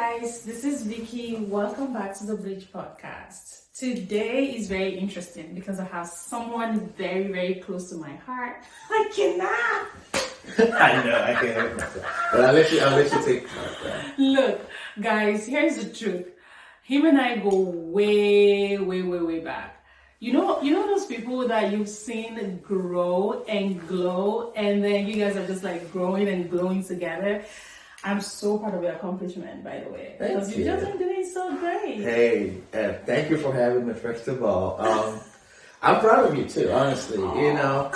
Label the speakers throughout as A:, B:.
A: guys, this is Vicky. Welcome back to the Bleach Podcast. Today is very interesting because I have someone very, very close to my heart. I cannot.
B: I know, I can't help myself. But I'll let you take part.
A: Look, guys, here's the truth. Him and I go way, way, way, way back. You know those people that you've seen grow and glow, and then you guys are just like growing and glowing together. I'm so proud of your accomplishment, by the way. Because you've just been doing so great.
B: Hey, thank you for having me, first of all. I'm proud of you too, honestly. Aww. You know,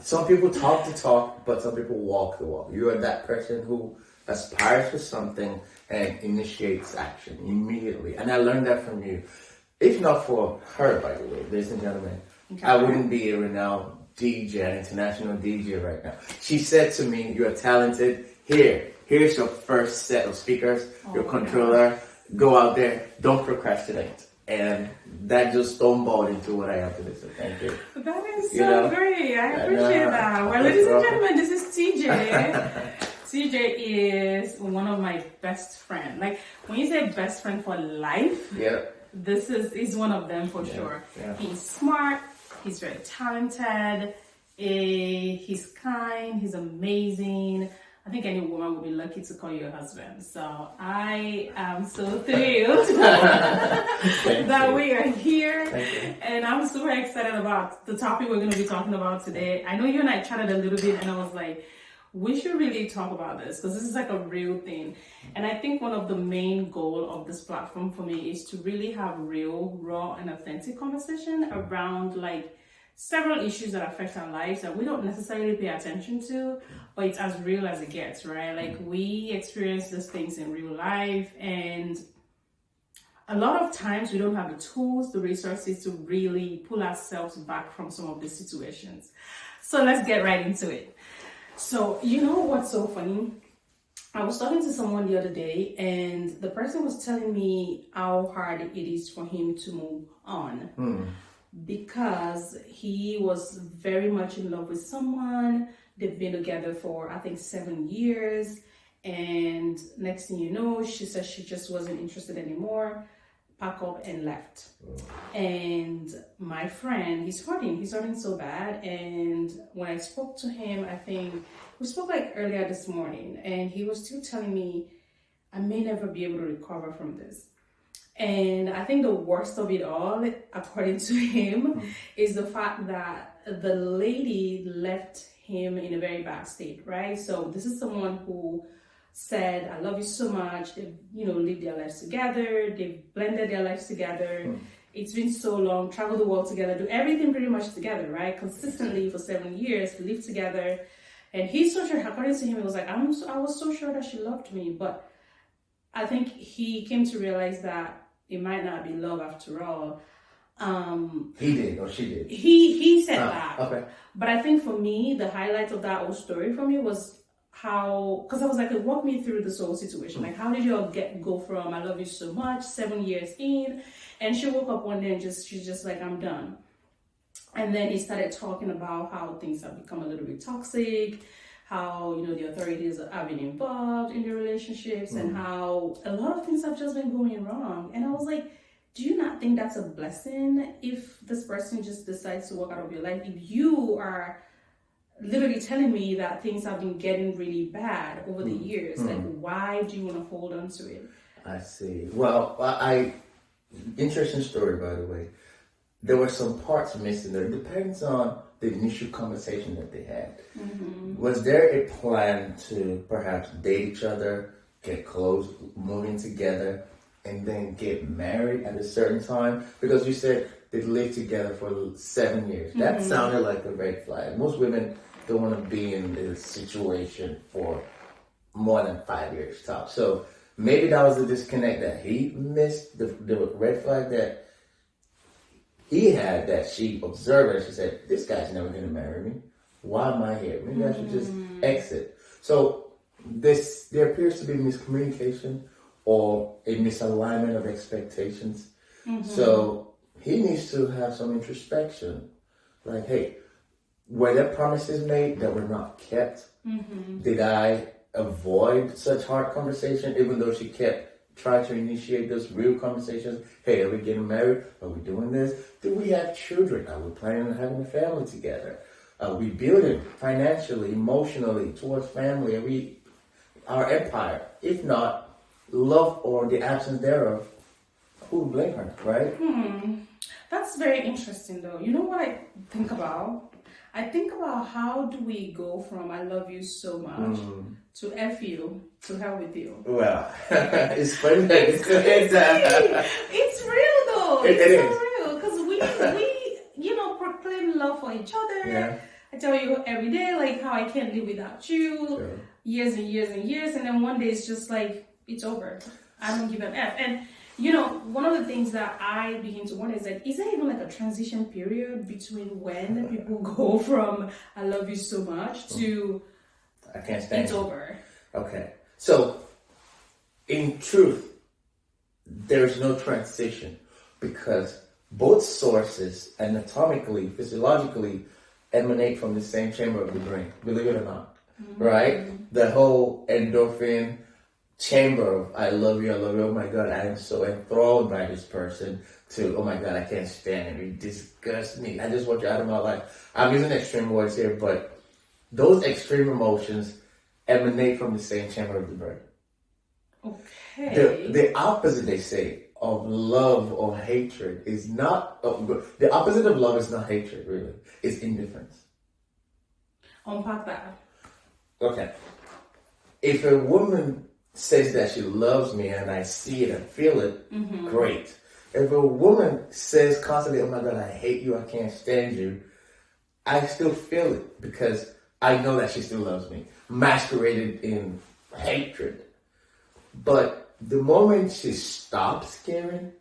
B: some people talk the talk, but some people walk the walk. You are that person who aspires for something and initiates action immediately. And I learned that from you. If not for her, by the way, ladies and gentlemen, okay, I wouldn't be a renowned DJ, an international DJ right now. She said to me, "You're talented. Here's your first set of speakers, your controller. Go out there, don't procrastinate." And that just stoneballed into what I am today. So thank you.
A: That is so great. I appreciate that. Well, ladies and gentlemen, this is TJ. TJ is one of my best friends. Like when you say best friend for life, he's one of them for sure. Yeah. He's smart. He's very talented. He's kind. He's amazing. I think any woman would be lucky to call you a husband. So I am so thrilled that we are here. And I'm super excited about the topic we're going to be talking about today. I know you and I chatted a little bit and I was like, we should really talk about this because this is like a real thing. And I think one of the main goal of this platform for me is to really have real, raw, and authentic conversation around like several issues that affect our lives that we don't necessarily pay attention to, but it's as real as it gets, right? Like we experience these things in real life, and a lot of times we don't have the tools, the resources to really pull ourselves back from some of these situations. So let's get right into it. So you know what's so funny? I was talking to someone the other day, and the person was telling me how hard it is for him to move on. Because he was very much in love with someone. They've been together for, I think, 7 years. And next thing you know, she said she just wasn't interested anymore, packed up and left. And my friend, he's hurting so bad. And when I spoke to him, I think we spoke like earlier this morning, and he was still telling me, I may never be able to recover from this. And I think the worst of it all, according to him, is the fact that the lady left him in a very bad state, right? So this is someone who said, I love you so much. They've, lived their lives together. They've blended their lives together. It's been so long, travel the world together, do everything pretty much together, right? Consistently for 7 years, live together. And he's so sure, according to him, it was like, I was so sure that she loved me. But I think he came to realize that it might not be love after all.
B: He did, or she did?
A: He said that.
B: Okay.
A: But I think for me, the highlight of that whole story for me was how, because I was like, walk me through this whole situation. Like, how did you all go from I love you so much, 7 years in, and she woke up one day and she's just like, I'm done. And then he started talking about how things have become a little bit toxic, how, the authorities have been involved in the relationships, and how a lot of things have just been going wrong. And I was like, do you not think that's a blessing if this person just decides to walk out of your life? If you are literally telling me that things have been getting really bad over the years, like why do you want to hold on to it?
B: I see. Well, interesting story, by the way. There were some parts missing there. It depends on the initial conversation that they had. Was there a plan to perhaps date each other, get close, moving together, and then get married at a certain time? Because you said they lived together for 7 years. That sounded like a red flag. Most women don't want to be in this situation for more than 5 years top. So maybe that was the disconnect that he missed, the red flag that he had, that she observed, and she said, this guy's never going to marry me. Why am I here? Maybe I should just exit. So there appears to be miscommunication or a misalignment of expectations. So he needs to have some introspection. Like, hey, were there promises made that were not kept? Did I avoid such hard conversation even though she kept try to initiate those real conversations. Hey, are we getting married? Are we doing this? Do we have children? Are we planning on having a family together? Are we building financially, emotionally towards family? Are we our empire? If not, love or the absence thereof, who will blame her, right?
A: That's very interesting, though. You know what I think about? I think about how do we go from "I love you so much" to "F you" to "hell with you."
B: Well, it's funny.
A: It's real though. It's so real because we proclaim love for each other. Yeah. I tell you every day like how I can't live without you. Sure. Years and years and years, and then one day it's just like it's over. I don't give an F. And one of the things that I begin to wonder is like, is there even like a transition period between when people go from "I love you so much" to
B: "I can't stand
A: it's over"?
B: Okay. So, in truth, there's no transition because both sources anatomically, physiologically emanate from the same chamber of the brain, believe it or not. Right? The whole endorphin chamber of "I love you, oh my God, I am so enthralled by this person," to "oh my God, I can't stand him, he disgusts me, I just want you out of my life." I'm using extreme words here, but those extreme emotions emanate from the same chamber of the brain.
A: Okay.
B: The opposite, they say, of love or hatred is not, the opposite of love is not hatred, really. It's indifference.
A: Unpack that.
B: Okay. If a woman says that she loves me and I see it and feel it, great. If a woman says constantly, "oh my God, I hate you, I can't stand you," I still feel it because I know that she still loves me, masqueraded in hatred. But the moment she stops caring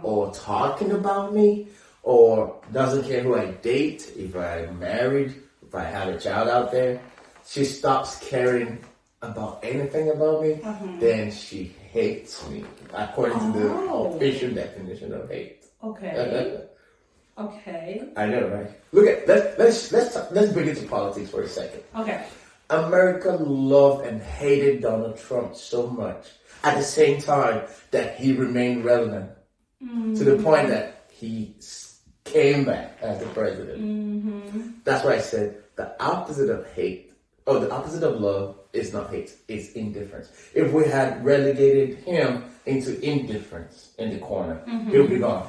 B: or talking about me or doesn't care who I date, if I'm married, if I have a child out there, she stops caring about anything about me, then she hates me, according to the official definition of hate.
A: Okay. Okay.
B: I know, right? Look at let's bring it to politics for a second.
A: Okay.
B: America loved and hated Donald Trump so much at the same time that he remained relevant to the point that he came back as the president. That's why I said the opposite of hate, or the opposite of love, is not hate, it's indifference. If we had relegated him into indifference in the corner, he would be gone.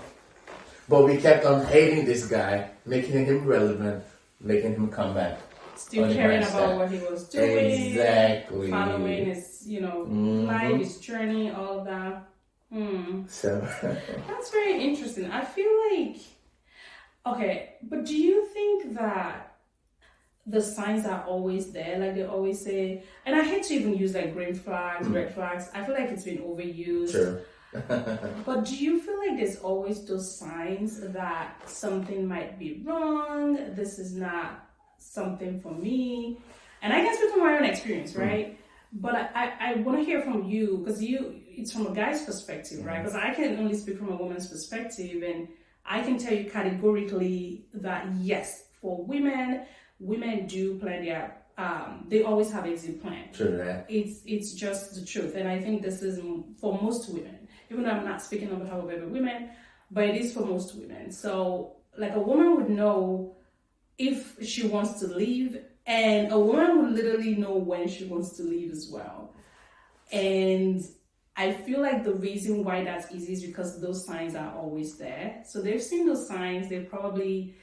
B: But we kept on hating this guy, making him relevant, making him come back.
A: Still caring about what he was doing.
B: Exactly.
A: Following his, life, his journey, all of that.
B: So
A: that's very interesting. I feel like, okay, but do you think that the signs are always there? Like they always say, and I hate to even use like green flags, red flags. I feel like it's been overused.
B: Sure.
A: But do you feel like there's always those signs that something might be wrong? This is not something for me. And I can speak from my own experience, right? But I want to hear from you, because it's from a guy's perspective, right? Because I can only speak from a woman's perspective, and I can tell you categorically that yes, for women do plan their they always have exit plan.
B: True that.
A: It's just the truth, and I think this is for most women. Even though I'm not speaking on behalf of every woman, but it is for most women. So like a woman would know if she wants to leave, and a woman would literally know when she wants to leave as well. And I feel like the reason why that's easy is because those signs are always there. So they've seen those signs, they probably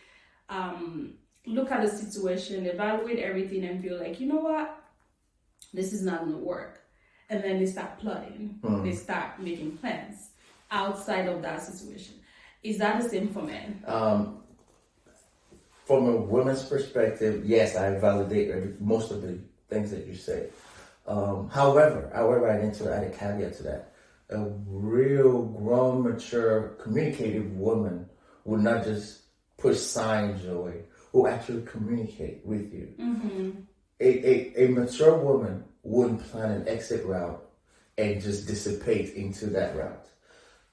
A: look at the situation, evaluate everything, and feel like, you know what, this is not gonna work. And then they start plotting. They start making plans outside of that situation. Is that the same for men?
B: From a woman's perspective, yes, I validate most of the things that you say. However, I need to add a caveat to that. A real grown, mature, communicative woman would not just push signs your way, will actually communicate with you. A mature woman wouldn't plan an exit route and just dissipate into that route.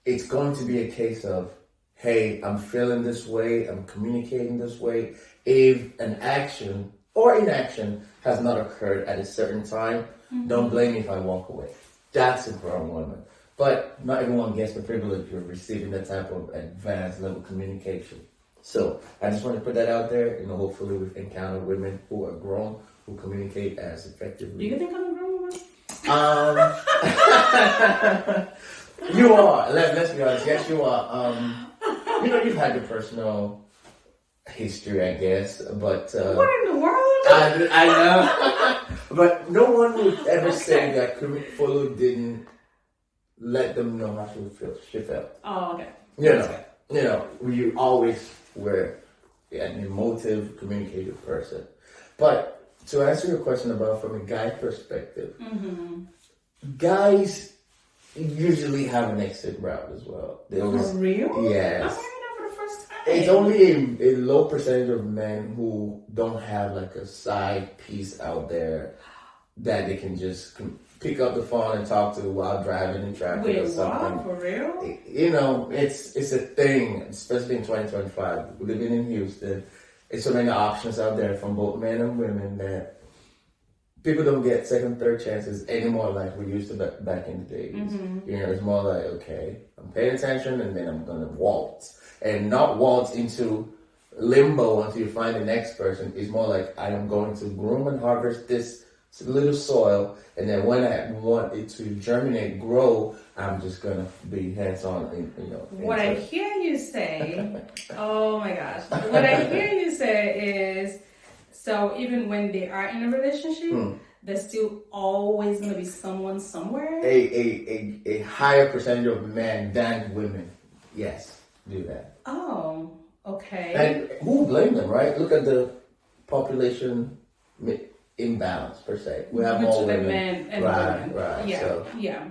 B: It's going to be a case of, hey, I'm feeling this way, I'm communicating this way. If an action or inaction has not occurred at a certain time, don't blame me if I walk away. That's a grown woman. But not everyone gets the privilege of receiving that type of advanced level communication. So I just want to put that out there. Hopefully we've encountered women who are grown who communicate as effectively.
A: Do you think I'm a grown woman?
B: You are. Let's be honest. Yes, you are. You've had your personal history, I guess, but
A: what in the world?
B: I know, but no one would ever say that Follow didn't let them know how she felt.
A: Oh, okay.
B: You always were an emotive, communicative person. But to answer your question about from a guy perspective, guys usually have an exit route as well.
A: For real?
B: Yes.
A: I'm hearing that for the first time.
B: It's only a low percentage of men who don't have like a side piece out there that they can just pick up the phone and talk to while driving in traffic or something.
A: What? For real?
B: It's a thing, especially in 2025. Living in Houston, it's so many options out there from both men and women that people don't get second, third chances anymore like we used to back in the days. It's more like, okay, I'm paying attention and then I'm going to waltz. And not waltz into limbo until you find the next person. It's more like I am going to groom and harvest this little soil, and then when I want it to germinate, grow, I'm just going to be hands-on.
A: What I hear you say, oh my gosh. What I hear you say is, so even when they are in a relationship, there's still always going to be someone somewhere?
B: A higher percentage of men than women, yes, do that.
A: Oh, okay.
B: And who blame them, right? Look at the population imbalance, per se. We have more women.
A: Men and
B: right,
A: women.
B: Right,
A: yeah.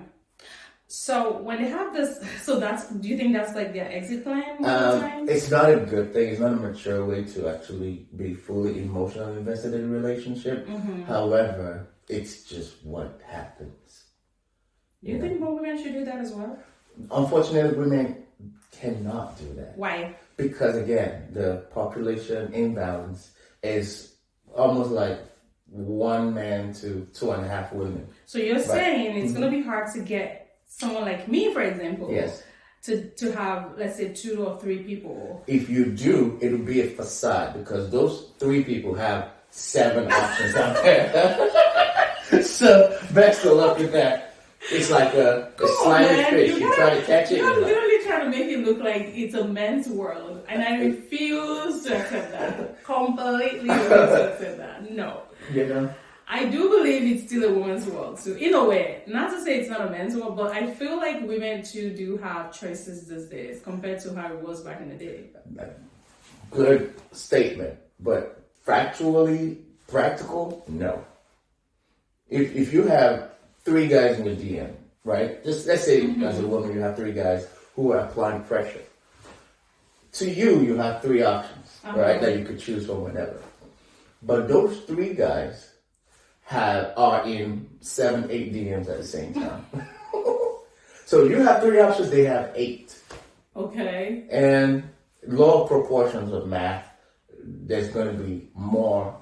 A: So when they have this, do you think that's like their exit plan most of the time?
B: It's not a good thing. It's not a mature way to actually be fully emotionally invested in a relationship. However, it's just what happens.
A: Do you think more women should do that as well?
B: Unfortunately, women cannot do that.
A: Why?
B: Because again, the population imbalance is almost like 1 man to 2.5 women.
A: So you're saying it's going to be hard to get someone like me, for example,
B: yes,
A: to have, let's say, 2 or 3 people.
B: If you do, it'll be a facade because those 3 people have 7 options out there. So best of luck with that. It's like a slimy fish. You try to catch it.
A: You're literally trying to make it look like it's a men's world, and I refuse to accept that. Completely refuse to accept that. No. I do believe it's still a woman's world too, in a way. Not to say it's not a men's world, but I feel like women too do have choices these days compared to how it was back in the day.
B: Good statement, but factually practical, no. If you have 3 guys in your DM, right? Just let's say as a woman you have 3 guys who are applying pressure. To you have 3 options, right? That you could choose from whenever. But those 3 guys are in 7, 8 DMs at the same time. So you have 3 options, they have 8.
A: Okay.
B: And law of proportions of math, there's going to be more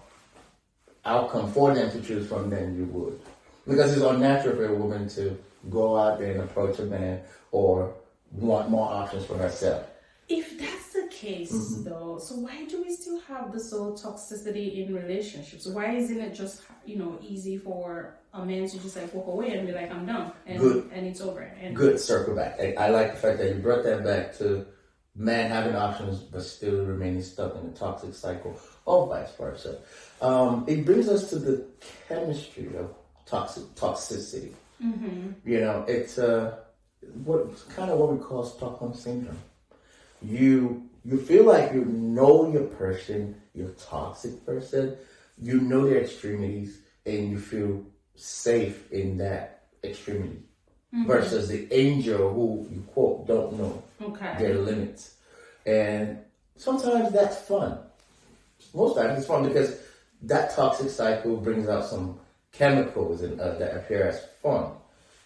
B: outcome for them to choose from than you would. Because it's unnatural for a woman to go out there and approach a man or want more options for herself.
A: If that's the case, though, so why do we still have this whole toxicity in relationships? Why isn't it just, easy for a man to just like walk away and be like, I'm done, and it's over? And
B: good circle back. I like the fact that you brought that back to men having options but still remaining stuck in a toxic cycle, or vice versa. It brings us to the chemistry of toxicity. It's what we call Stockholm syndrome. You feel like you know your person, your toxic person, you know their extremities, and you feel safe in that extremity. Versus the angel who you quote don't know their limits. And sometimes that's fun. Most times it's fun because that toxic cycle brings out some chemicals that appear as fun.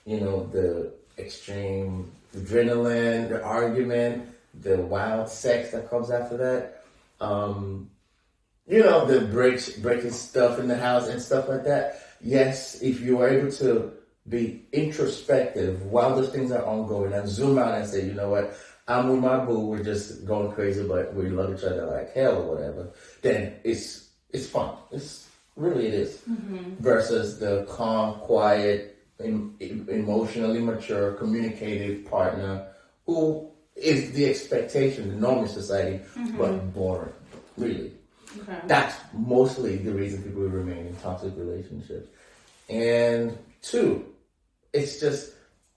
B: The extreme adrenaline, the argument, the wild sex that comes after that. The breaking stuff in the house and stuff like that. Yes, if you are able to be introspective while those things are ongoing and zoom out and say, you know what, I'm with my boo, we're just going crazy, but we love each other like hell or whatever, then it's fun. It is. Versus the calm, quiet, emotionally mature, communicative partner who is the expectation, the norm in society, but boring, really. Okay. That's mostly the reason people remain in toxic relationships. And 2, it's just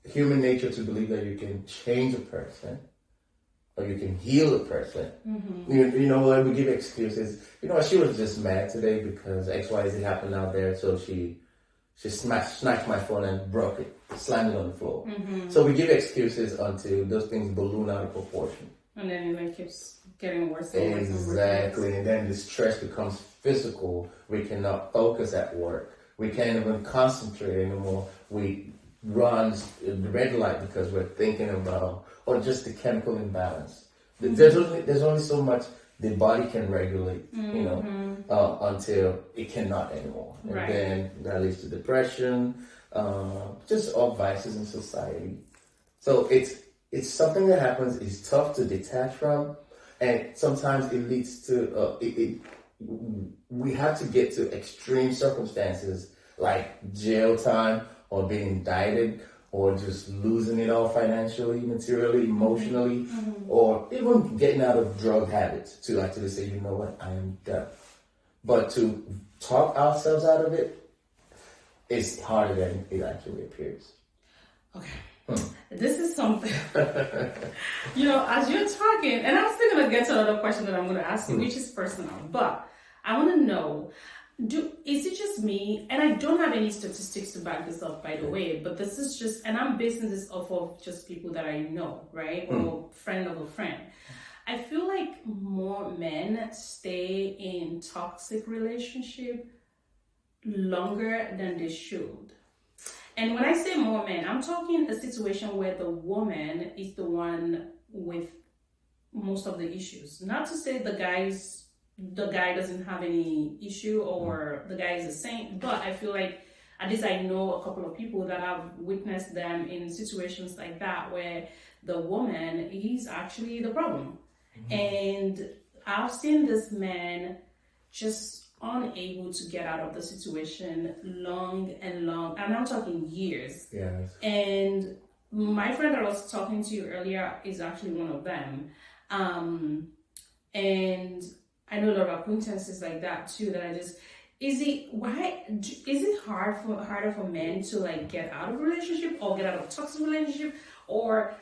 B: human nature to believe that you can change a person or you can heal a person. You know what, we give excuses. You know what, she was just mad today because XYZ happened out there, so she snatched my phone and broke it, slammed it on the floor. So we give excuses until those things balloon out of proportion.
A: And then it keeps getting worse and worse.
B: Exactly. And then the stress becomes physical. We cannot focus at work. We can't even concentrate anymore. We run the red light because we're thinking about, or just the chemical imbalance. There's only so much the body can regulate, until it cannot anymore. And then that leads to depression, just all vices in society. So it's something that happens. It's tough to detach from, and sometimes it leads to we have to get to extreme circumstances like jail time or being indicted or just losing it all financially, materially, emotionally, or even getting out of drug habits to actually say, you know what, I am done. But to talk ourselves out of it is harder than it actually appears.
A: Okay. This is something, as you're talking, and I'm still going to get to another question that I'm going to ask you, which is personal, but I want to know, is it just me? And I don't have any statistics to back this up, by the way, but this is just, and I'm basing this off of just people that I know, right? Or friend of a friend. I feel like more men stay in toxic relationship longer than they should. And when I say more men, I'm talking a situation where the woman is the one with most of the issues. Not to say the guy doesn't have any issue or the guy is a saint, but I feel like at least I know a couple of people that have witnessed them in situations like that where the woman is actually the problem. And I've seen this man just unable to get out of the situation long, and I'm talking years.
B: Yes.
A: And my friend that I was talking to you earlier is actually one of them. And I know a lot of acquaintances like that too, that is it harder for men to like get out of a relationship or get out of a toxic relationship, or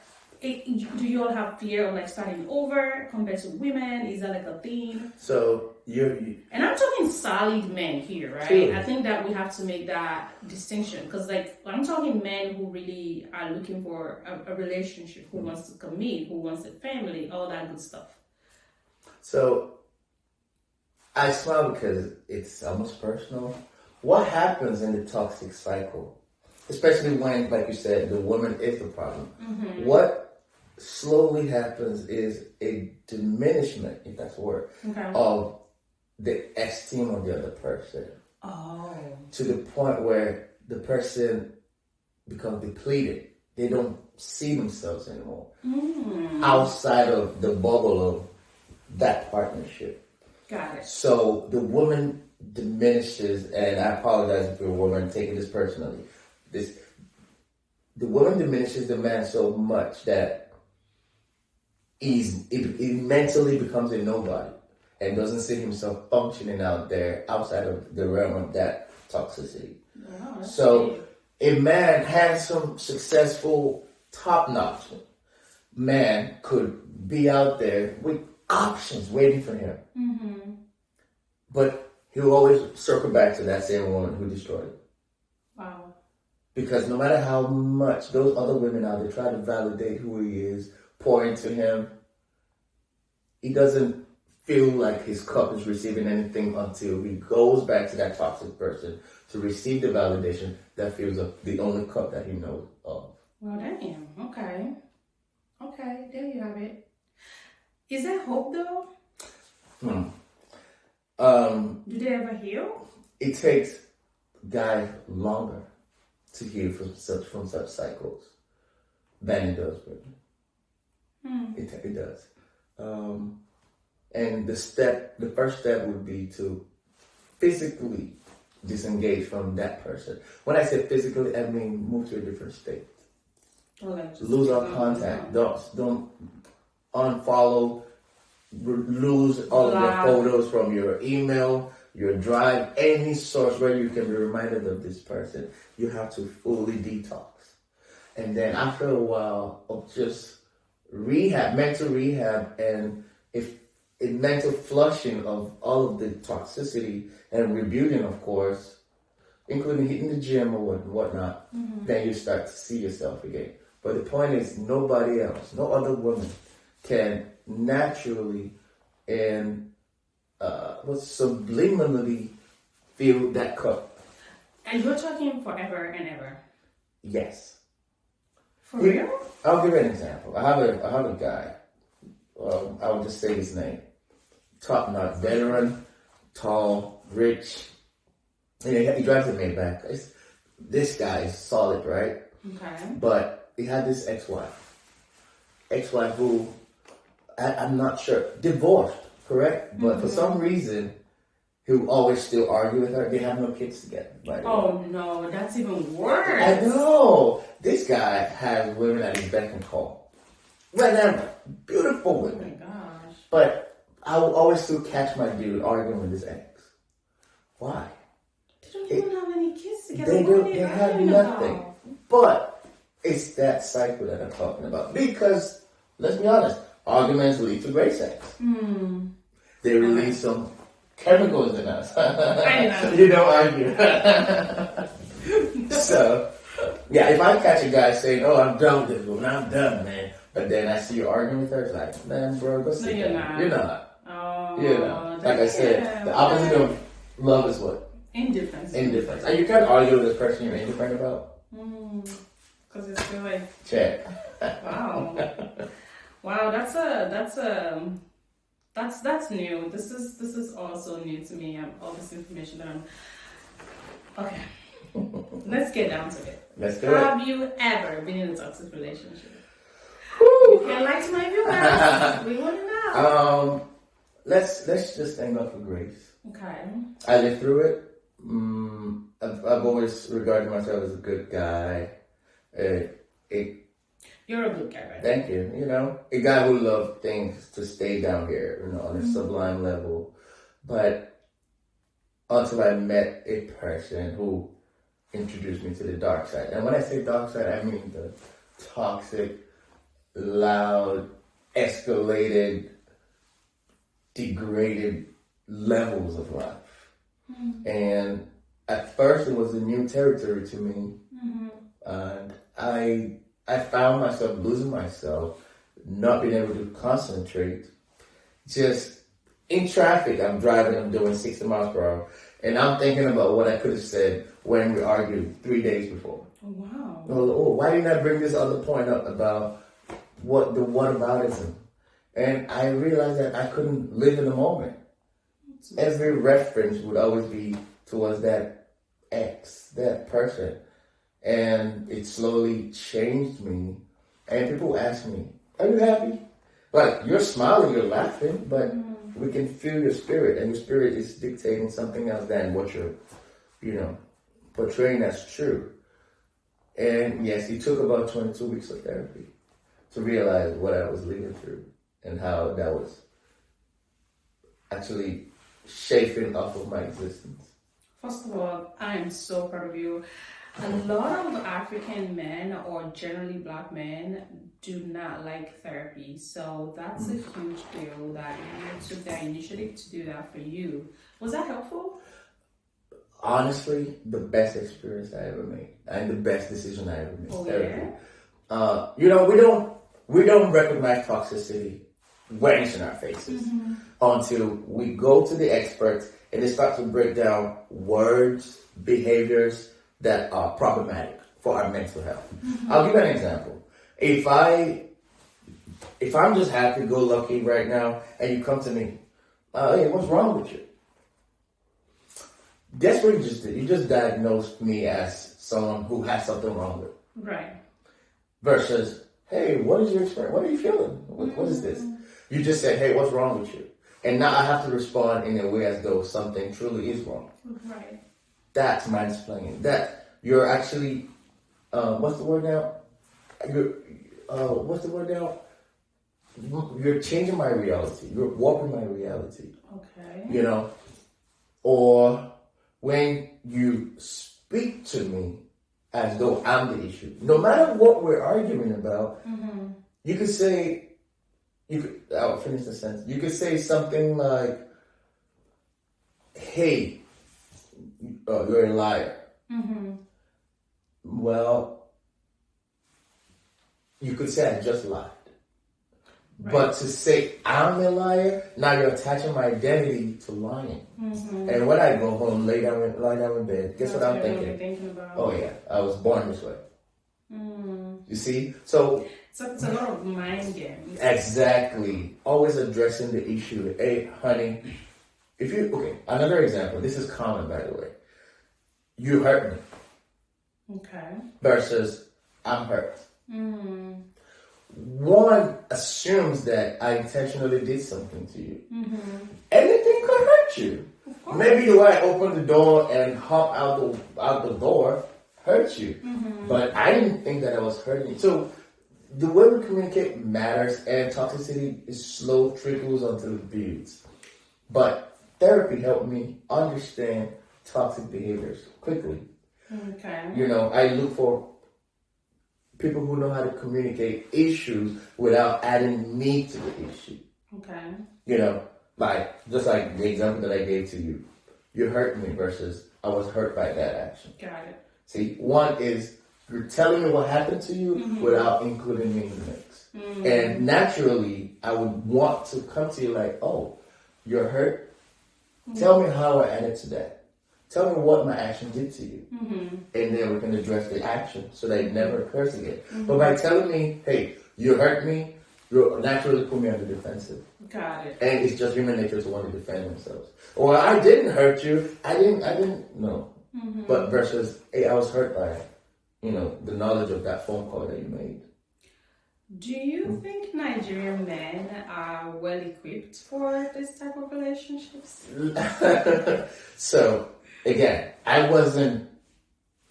A: do you all have fear of like starting over compared to women? Is that like a thing?
B: So
A: and I'm talking solid men here, right? True. I think that we have to make that distinction, because like I'm talking men who really are looking for a relationship, who wants to commit, who wants a family, all that good stuff.
B: So I smile because it's almost personal. What happens in the toxic cycle, especially when, like you said, the woman is the problem? What slowly happens is a diminishment, if that's a word, of the esteem of the other person. Oh. To the point where the person becomes depleted. They don't see themselves anymore outside of the bubble of that partnership.
A: Got it.
B: So the woman diminishes, and I apologize if you're a woman taking this personally. The woman diminishes the man so much that he mentally becomes a nobody and doesn't see himself functioning out there outside of the realm of that toxicity. Wow, so a man, handsome, successful, top-notch man could be out there with options waiting for him. But he'll always circle back to that same woman who destroyed him.
A: Wow.
B: Because no matter how much those other women out there try to validate who he is, pour into him, he doesn't feel like his cup is receiving anything until he goes back to that toxic person to receive the validation that fills up the only cup that he knows of.
A: Well, damn. Okay, there you have it. Is there hope though? Do they ever heal?
B: It takes guys longer to heal from such cycles than it does women. It does. And the first step would be to physically disengage from that person. When I say physically, I mean move to a different state. Lose all contact. Don't unfollow. Lose all of your photos from your email, your drive, any source where you can be reminded of this person. You have to fully detox. And then after a while of just mental rehab, and if a mental flushing of all of the toxicity and rebuilding, of course, including hitting the gym or whatnot, then you start to see yourself again. But the point is, nobody else, no other woman can naturally and subliminally feel that cup.
A: And you're talking forever and ever?
B: Yes.
A: For real?
B: I'll give you an example. I have a guy. I'll just say his name. Top notch veteran, tall, rich. And he drives a Maybach. This guy is solid, right?
A: Okay.
B: But he had this ex-wife. Ex-wife who, I'm not sure, divorced, correct? But for some reason, he would always still argue with her. They have no kids together, by the way.
A: Oh no, that's even worse.
B: I know. This guy has women at his beck and call. Whenever. Beautiful women.
A: Oh my gosh.
B: But I will always still catch my dude arguing with his ex. Why?
A: They don't even have any kids together.
B: They have nothing. But it's that cycle that I'm talking about. Because, let's be honest, arguments lead to great sex. They release some chemicals in us.
A: I know.
B: You don't argue. So, yeah, if I catch a guy saying, "Oh, I'm done with this woman, I'm done, man," but then I see you arguing with her, it's like, man, bro, go sit down. You're not.
A: Oh,
B: you're not. Like I said, the opposite of love is what?
A: Indifference.
B: Indifference. And you can't argue with this person you're indifferent about.
A: Because it's still like.
B: Check.
A: Wow. Wow, that's new. This is also new to me. All this information that I'm. Okay. Let's get down to it.
B: Let's do it.
A: Have you ever been in a toxic relationship? You can't lie to my viewers. We want to know.
B: Let's just thank God for grace.
A: Okay.
B: I lived through it. I've always regarded myself as a good guy.
A: You're a good guy, right?
B: Thank you. You know, a guy who loved things to stay down here, you know, on a sublime level. But until I met a person who introduced me to the dark side. And when I say dark side, I mean the toxic, loud, escalated, degraded levels of life. And at first it was a new territory to me. And I found myself losing myself, not being able to concentrate. Just in traffic, I'm driving, I'm doing 60 miles per hour, and I'm thinking about what I could have said when we argued 3 days before.
A: Oh, wow.
B: Oh, why didn't I bring this other point up about whataboutism? And I realized that I couldn't live in the moment. Every reference would always be towards that ex, that person. And it slowly changed me. And people ask me, "Are you happy?" Like, you're smiling, you're laughing, but we can feel your spirit. And your spirit is dictating something else than what you're, portraying as true. And yes, it took about 22 weeks of therapy to realize what I was living through and how that was actually shaping off of my existence.
A: First of all, I am so proud of you. A lot of African men, or generally black men, do not like therapy. So that's a huge deal that you took that initiative to do that for you. Was that helpful?
B: Honestly, the best experience I ever made, and the best decision I ever made.
A: Oh,
B: therapy. Yeah? We don't recognize toxicity when it's in our faces until we go to the experts and they start to break down words, behaviors that are problematic for our mental health. I'll give you an example. If I'm just happy-go-lucky right now, and you come to me, "Hey, what's wrong with you?" Guess what you just did? You just diagnosed me as someone who has something wrong with.
A: Right.
B: Versus, hey, what is your experience? What are you feeling? What is this? You just said, hey, what's wrong with you? And now I have to respond in a way as though something truly is wrong.
A: Right.
B: That's mansplaining. That you're actually, what's the word now? You're changing my reality. You're warping my reality.
A: Okay.
B: You know, or when you speak to me as though I'm the issue. No matter what we're arguing about, you could say, I'll finish the sentence. You could say something like, hey, you're a liar. Well, you could say I just lied. Right. But to say I'm a liar, now you're attaching my identity to lying. And when I go home, lie down in bed, guess what I'm thinking?
A: Thinking about.
B: Oh yeah, I was born this way. You see? So
A: it's a lot of mind games.
B: Exactly. Always addressing the issue. Hey, honey, another example. This is common, by the way. You hurt me. Okay. Versus I'm hurt. One assumes that I intentionally did something to you. Anything could hurt you. Maybe the way I opened the door and hop out the door hurt you. But I didn't think that I was hurting you. So the way we communicate matters, and toxicity is slow, trickles until it builds. But therapy helped me understand toxic behaviors quickly. Okay. You know, I look for people who know how to communicate issues without adding me to the issue. Okay. You know, just like the example that I gave to you. You hurt me versus I was hurt by that action. Got it. See, one is you're telling me what happened to you without including me in the mix. And naturally, I would want to come to you like, oh, you're hurt? Tell me how I added to that. Tell me what my action did to you. And then we can address the action so that it never occurs again. But by telling me, hey, you hurt me, you naturally put me on the defensive. Got it. And it's just human nature to want to defend themselves. Or I didn't hurt you. I didn't know. But versus, hey, I was hurt by, the knowledge of that phone call that you made.
A: Do you think Nigerian men are well equipped for this type of relationships?
B: So, again, I wasn't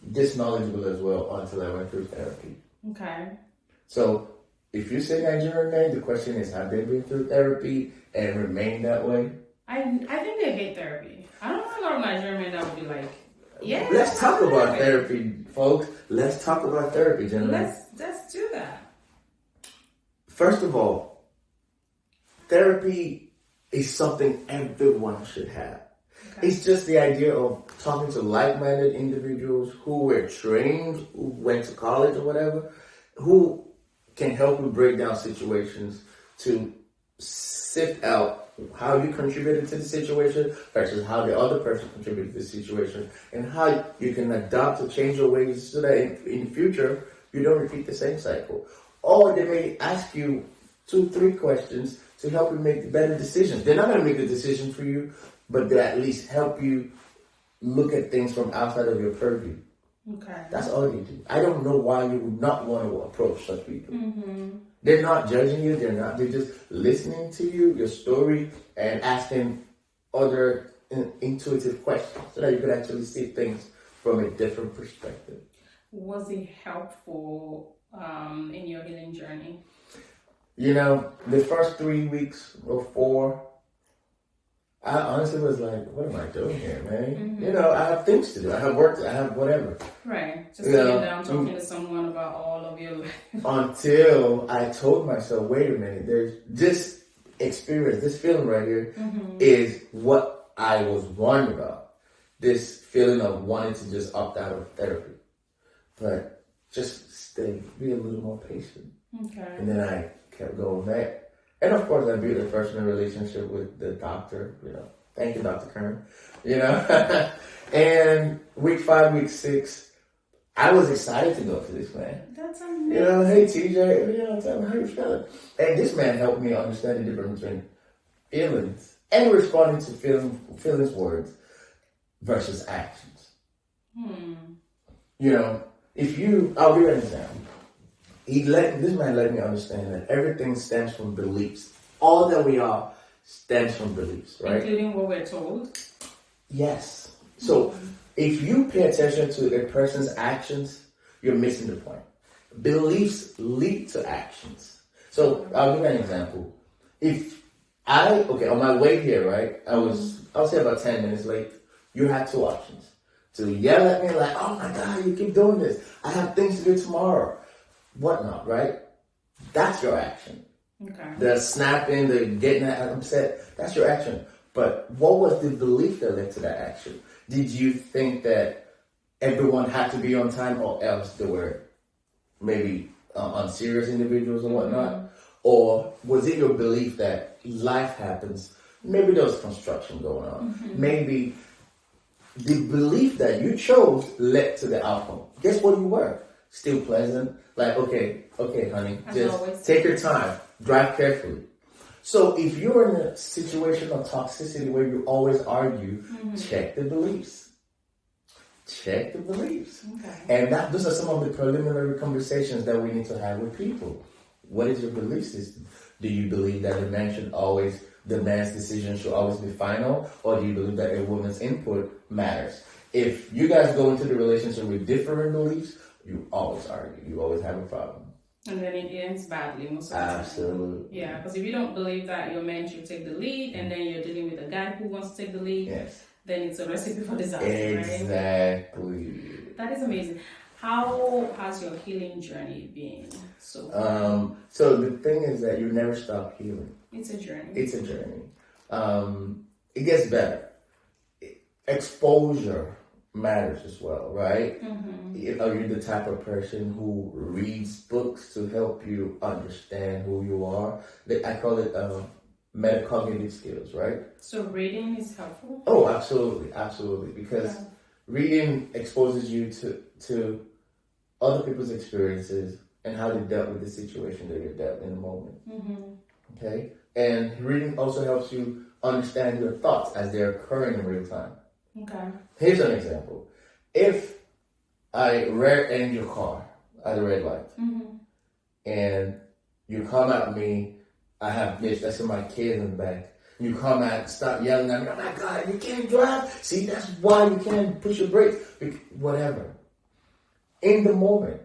B: this knowledgeable as well until I went through therapy. Okay. So, if you say Nigerian men, the question is, have they been through therapy and remained that way?
A: I think they hate therapy. I don't know a lot of Nigerian men that would be like, yeah.
B: Let's talk about therapy, folks. Let's talk about therapy, gentlemen.
A: Let's do that.
B: First of all, therapy is something everyone should have. Okay. It's just the idea of talking to like-minded individuals who were trained, who went to college or whatever, who can help you break down situations to sift out how you contributed to the situation versus how the other person contributed to the situation, and how you can adapt to change your ways so that in the future you don't repeat the same cycle. Or they may ask you 2-3 questions to help you make better decisions. They're not going to make the decision for you, but they at least help you look at things from outside of your purview. Okay. That's all they do. I don't know why you would not want to approach such people. They're not judging you. They're just listening to you, your story, and asking other intuitive questions so that you could actually see things from a different perspective.
A: Was it helpful in your healing journey?
B: The first 3 weeks or 4, I honestly was like, what am I doing here, man? I have things to do. I have work. I have whatever.
A: Right. Just sitting down talking to someone about all of your life.
B: Until I told myself, wait a minute, there's this experience, this feeling right here is what I was warned about. This feeling of wanting to just opt out of therapy. But just be a little more patient. Okay. And then I kept going back. And of course, I built a personal relationship with the doctor, Thank you, Dr. Kern. And week 5, week 6, I was excited to go to this man.
A: That's amazing.
B: Hey, TJ, tell me how you feeling. And this man helped me understand the difference between feelings and responding to feelings words versus actions. You know, I'll give you an example. This man let me understand that everything stems from beliefs. All that we are stems from beliefs, right?
A: Including what we're told?
B: Yes. So if you pay attention to a person's actions, you're missing the point. Beliefs lead to actions. So I'll give you an example. On my way here, right, I'll say about 10 minutes late, you had two options. To yell at me like, oh my God, you keep doing this. I have things to do tomorrow. Whatnot, right? That's your action.
A: Okay.
B: The snapping, the getting upset, that's your action. But what was the belief that led to that action? Did you think that everyone had to be on time, or else they were maybe unserious individuals or whatnot? Mm-hmm. Or was it your belief that life happens? Maybe there was construction going on. Mm-hmm. Maybe the belief that you chose led to the outcome. Guess what you were? Still pleasant. Like, okay, honey, just take your time. Drive carefully. So if you're in a situation of toxicity where you always argue, check the beliefs. Check the beliefs. Okay. And those are some of the preliminary conversations that we need to have with people. What is your belief system? Do you believe that the man's decision should always be final? Or do you believe that a woman's input matters? If you guys go into the relationship with different beliefs, you always argue. You always have a problem.
A: And then it ends badly most of the time.
B: Absolutely.
A: Yeah, because if you don't believe that your man should take the lead, and then you're dealing with a guy who wants to take the lead, then it's a recipe for disaster,
B: exactly.
A: Right? That is amazing. How has your healing journey been so far?
B: So the thing is that you never stop healing.
A: It's a journey.
B: It gets better. Exposure matters as well, right? Mm-hmm. Are you the type of person who reads books to help you understand who you are? I call it metacognitive skills, right?
A: So reading is helpful?
B: Oh, absolutely. Because reading exposes you to other people's experiences and how they dealt with the situation that you're dealt in the moment. Mm-hmm. Okay? And reading also helps you understand your thoughts as they're occurring in real time.
A: Okay.
B: Here's an example. If I rear-end your car at a red light, and you come at me, I have my kid in the back. You come at, start yelling at me, oh my God, you can't drive. See, that's why you can't push your brakes. Whatever. In the moment,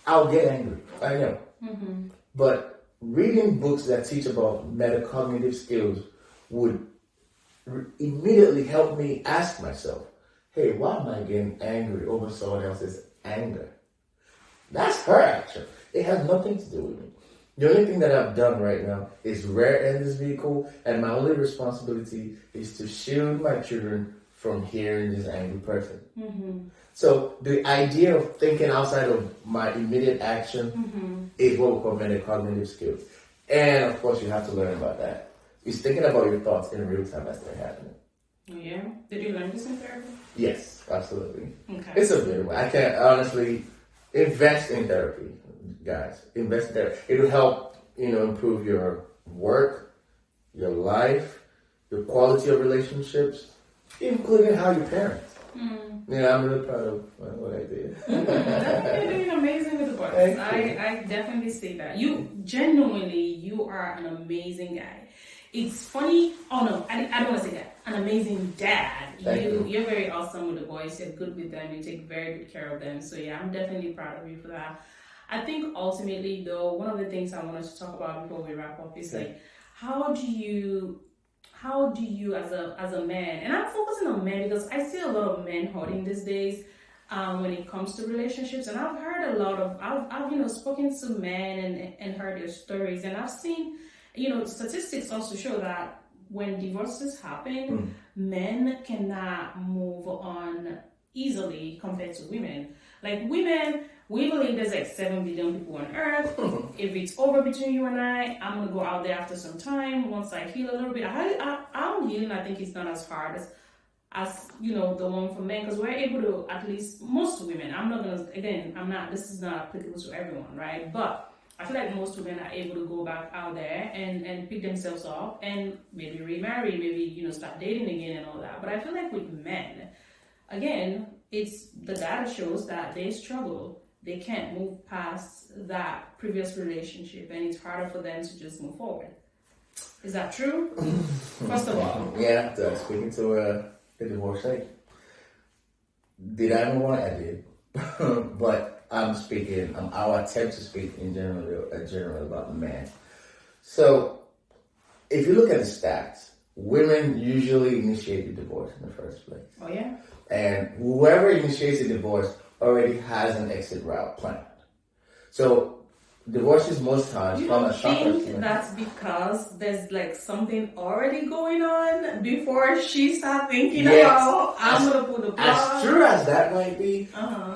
B: I'll get angry. I know. Mm-hmm. But reading books that teach about metacognitive skills would immediately help me ask myself, hey, why am I getting angry over someone else's anger? That's her action. It has nothing to do with me. The only thing that I've done right now is rear-end this vehicle, and my only responsibility is to shield my children from hearing this angry person. Mm-hmm. So the idea of thinking outside of my immediate action is what we call metacognitive skills. And of course, you have to learn about that. It's thinking about your thoughts in real time as they're happening.
A: Yeah. Did you learn this in therapy?
B: Yes, absolutely.
A: Okay.
B: It's a bit. I can't honestly invest in therapy, guys. Invest in therapy. It'll help, improve your work, your life, your quality of relationships, including how you parent. Yeah, I'm really proud of what I did.
A: You're doing amazing with the boys. I definitely say that. You are an amazing guy. It's funny. Oh no, I don't want to say that. An amazing dad. You're very awesome with the boys. You're good with them. You take very good care of them. So yeah, I'm definitely proud of you for that. I think ultimately though, one of the things I wanted to talk about before we wrap up is like, how do you as a man, and I'm focusing on men because I see a lot of men hurting these days when it comes to relationships, and I've heard I've spoken to men and heard their stories, and I've seen statistics also show that when divorces happen, men cannot move on easily compared to women. Like women, we believe there's like 7 billion people on earth. If it's over between you and I'm gonna go out there after some time. Once I heal a little bit, I'm healing. I think it's not as hard as the one for men, because we're able to, at least most women. This is not applicable to everyone, right? But I feel like most women are able to go back out there and pick themselves up and maybe remarry, maybe start dating again and all that. But I feel like with men, again, it's the data shows that they struggle. They can't move past that previous relationship, and it's harder for them to just move forward. Is that true? First of all.
B: Yeah, speaking to the divorcee. Did I move on? I did. But I'm speaking, I'll attempt to speak in general about men. So, if you look at the stats, women usually initiate the divorce in the first place.
A: Oh, yeah?
B: And whoever initiates the divorce already has an exit route planned. So, divorces most times
A: from a shocker. You think that's because there's like something already going on before she starts thinking about, I'm going to put the plug?
B: As true as that might be,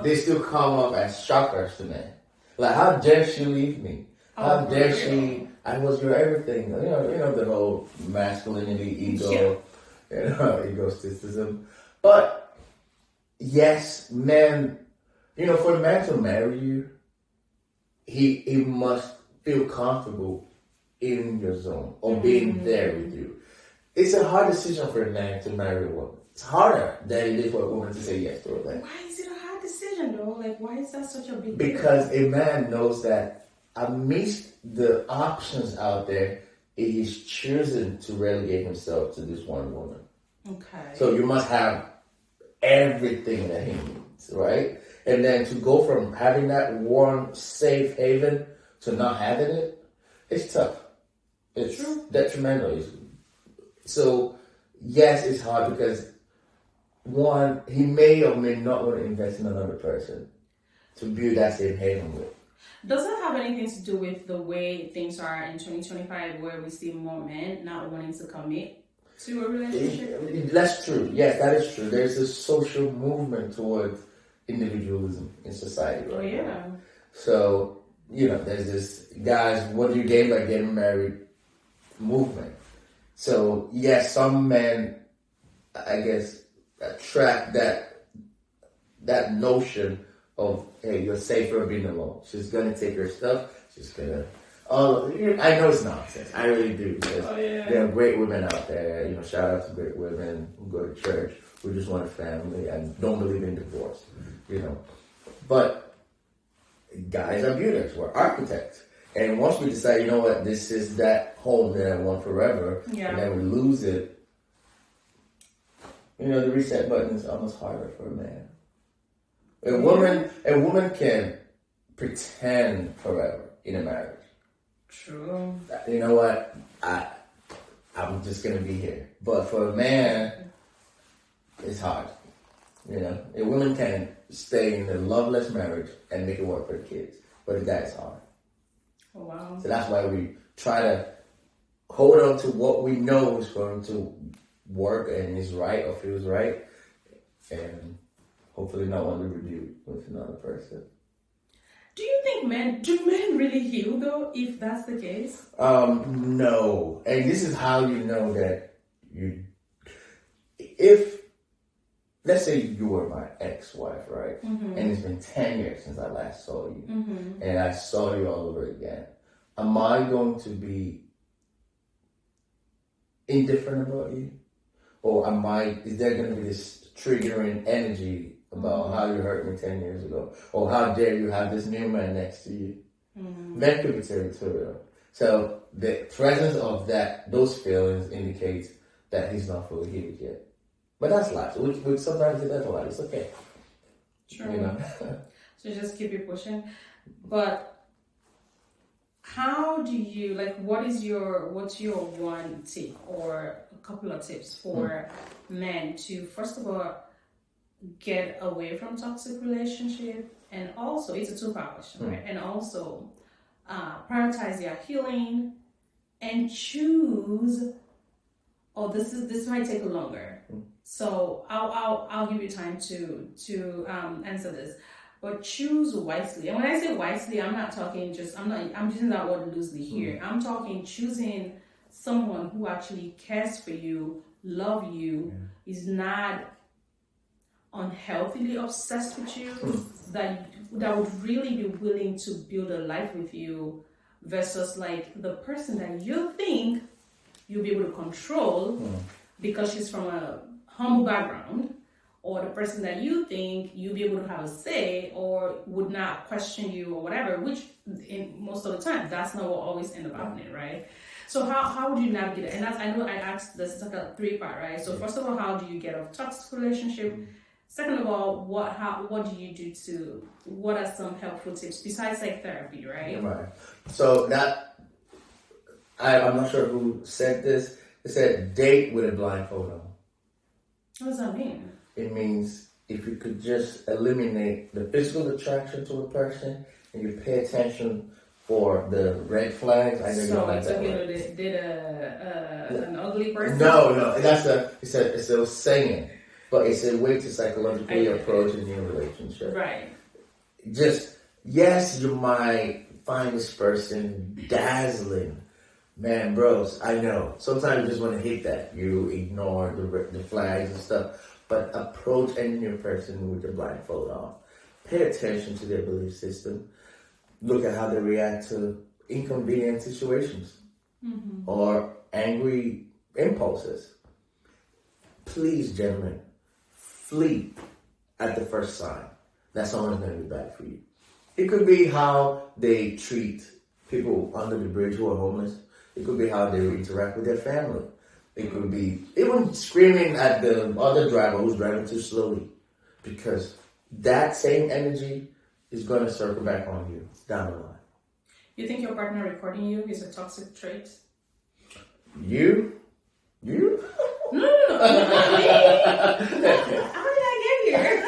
B: they still come off as shockers to men. Like, how dare she leave me? How dare she? I was your everything. You know the whole masculinity, ego, egotisticism. But yes, men, for a man to marry you, he must feel comfortable in your zone or being there with you. It's a hard decision for a man to marry a woman. It's harder than it is for a woman to say yes to a man.
A: Why is it a hard decision though? Like, why is that such a big
B: deal? Because a man knows that amidst the options out there, he is choosing to relegate himself to this one woman.
A: Okay.
B: So you must have everything that he needs, right? And then to go from having that warm, safe haven to not having it, it's tough. It's detrimental. So, yes, it's hard because, one, he may or may not want to invest in another person to build that same haven with.
A: Does that have anything to do with the way things are in 2025 where we see more men not wanting to commit to a relationship?
B: That's true. Yes, that is true. There's a social movement towards individualism in society right now. So, there's this, guys, what do you gain by getting married movement. So, yes, some men, I guess, attract that notion of, hey, you're safer being alone. She's going to take her stuff. She's going to... I know it's nonsense. I really do. Because there are great women out there. Shout out to great women who go to church, who just want a family and don't believe in divorce. But guys are builders. We're architects. And once we decide, you know what, this is that home that I want forever, and then we lose it, the reset button is almost harder for a man. A woman can pretend forever in a marriage. True. You know what? I'm just gonna be here. But for a man, it's hard. A woman can stay in a loveless marriage and make it work for the kids, but a guy is hard.
A: Oh, wow.
B: So that's why we try to hold on to what we know is going to work and is right or feels right, and hopefully not want to rebuke with another person.
A: Do you think do men really heal though, if that's the case?
B: No. And this is how you know that if, let's say you were my ex-wife, right? Mm-hmm. And it's been 10 years since I last saw you. Mm-hmm. And I saw you all over again. Am I going to be indifferent about you? Or is there going to be this triggering energy about how you hurt me 10 years ago? Or how dare you have this new man next to you? Mm-hmm. That could be territorial. So the presence of those feelings indicates that he's not fully healed yet. But that's life. We sometimes say that's life. It's okay.
A: True. So just keep it pushing. But how do you, what's your one tip or a couple of tips for men to, first of all, get away from toxic relationship, and also, it's a two-part question, right? And also prioritize their healing and choose, this might take longer. So I'll give you time to answer this, but choose wisely. And when I say wisely, I'm not talking I'm using that word loosely here. I'm talking choosing someone who actually cares for you, love you, is not unhealthily obsessed with you, that would really be willing to build a life with you, versus the person that you think you'll be able to control because she's from a humble background, or the person that you think you'll be able to have a say or would not question you or whatever, which in most of the time, that's not what always end up happening, right? So how would you navigate it? And that's, I know I asked this, it's like a 3-part, right? So first of all, how do you get off toxic relationship? Second of all, what do you do what are some helpful tips besides like therapy, right?
B: Right. So that, I'm not sure who said this. It said date with a blindfold on.
A: What does that mean?
B: It means if you could just eliminate the physical attraction to a person and you pay attention for the red flags. I know you don't like that word.
A: Did an ugly person?
B: No. It's a saying, but it's a way to psychologically approach a new relationship.
A: Right.
B: Just, yes, you might find this person dazzling. Man, bros, I know. Sometimes you just want to hit that. You ignore the flags and stuff. But approach any new person with the blindfold on. Pay attention to their belief system. Look at how they react to inconvenient situations or angry impulses. Please, gentlemen, flee at the first sign that someone's going to be bad for you. It could be how they treat people under the bridge who are homeless. It could be how they interact with their family. It could be even screaming at the other driver who's driving too slowly. Because that same energy is going to circle back on you down the line.
A: You think your partner recording you is a toxic trait?
B: You?
A: No. How did I get here?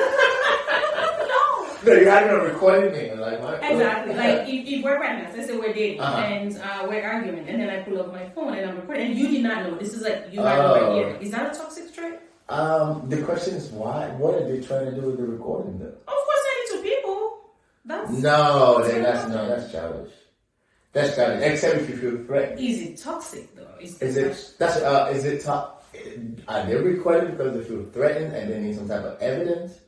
B: No, you haven't recorded me. Like,
A: exactly. Like if we're partners, let's say we're dating and we're arguing, and then I pull up my phone and I'm recording, and you did not know. This is like you had no idea. Is that a toxic trait?
B: The question is why? What are they trying to do with the recording though?
A: Of course, send it to people.
B: That's childish. That's childish. Except if you feel threatened.
A: Is it toxic though? Is
B: it are they recording because they feel threatened and they need some type of evidence?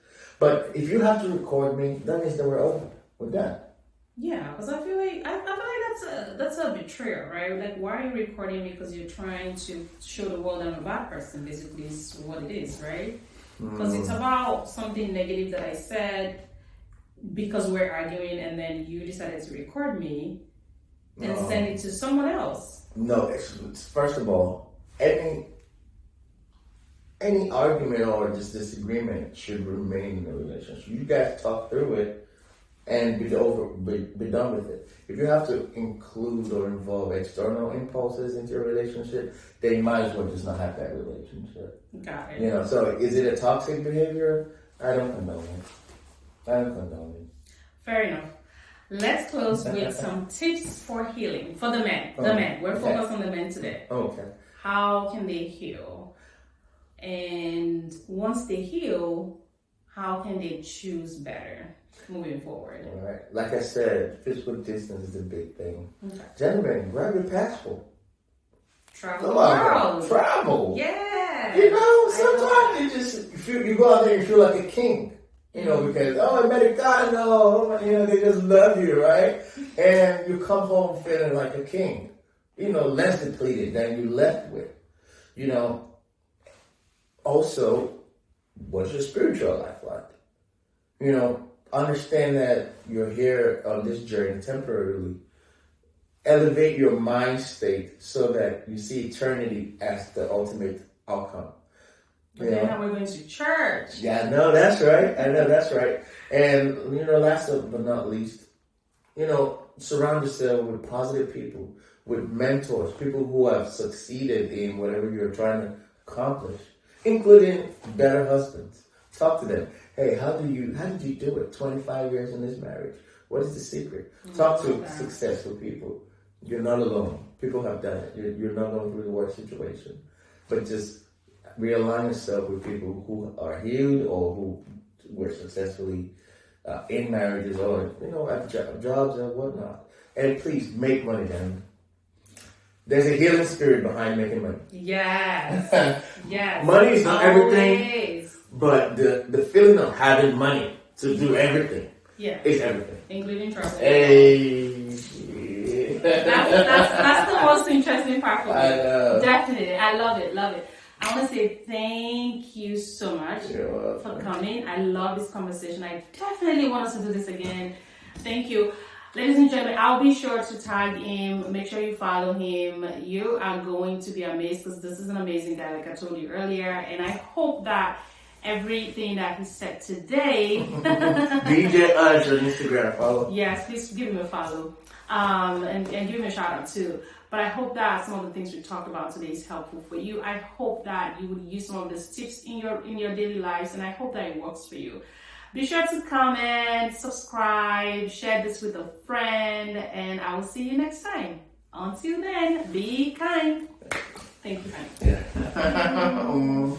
B: But if you have to record me, that means that we're over. We're done.
A: Yeah, because I feel like that's a betrayal, right? Like, why are you recording me? Because you're trying to show the world I'm a bad person. Basically, is what it is, right? Because it's about something negative that I said because we're arguing, and then you decided to record me and send it to someone else.
B: No, it's first of all, any argument or just disagreement should remain in the relationship. You guys talk through it and be done with it. If you have to include or involve external impulses into your relationship, then you might as well just not have that relationship.
A: Got it.
B: So is it a toxic behavior? I don't condone it.
A: Fair enough. Let's close with some tips for healing for the men. We're focused on the men today.
B: Okay.
A: How can they heal? And once they heal, how can they choose better moving forward?
B: All right. Like I said, physical distance is a big thing.
A: Okay.
B: Gentlemen, grab your passport.
A: Travel the world.
B: Travel.
A: Yeah.
B: Sometimes you go out there and you feel like a king. Because, Americano, they just love you, right? And you come home feeling like a king, less depleted than you left with, Also, what's your spiritual life like? Understand that you're here on this journey temporarily. Elevate your mind state so that you see eternity as the ultimate outcome.
A: But then now we're going to church.
B: Yeah, I know that's right. And, last but not least, surround yourself with positive people, with mentors, people who have succeeded in whatever you're trying to accomplish, including better husbands. Talk to them. Hey, how did you do it? 25 years in this marriage. What is the secret? Talk to successful people. You're not alone. People have done it. You're not going through the worst situation. But just realign yourself with people who are healed or who were successfully in marriages or, at jobs and whatnot. And please make money, then. There's a healing spirit behind making money.
A: Yes. Yes.
B: Money is not everything, but the feeling of having money to do everything is everything.
A: Including travel.
B: Hey.
A: That's the most interesting part for me.
B: I know.
A: Definitely. I love it. I want to say thank you so much for coming. I love this conversation. I definitely want us to do this again. Thank you. Ladies and gentlemen, I'll be sure to tag him. Make sure you follow him. You are going to be amazed because this is an amazing guy, like I told you earlier. And I hope that everything that he said today.
B: DJ Us on Instagram, follow.
A: Yes, please give him a follow. And give him a shout out too. But I hope that some of the things we talked about today is helpful for you. I hope that you would use some of these tips in your daily lives, and I hope that it works for you. Be sure to comment, subscribe, share this with a friend, and I will see you next time. Until then, be kind. Thank you, honey.
B: Yeah.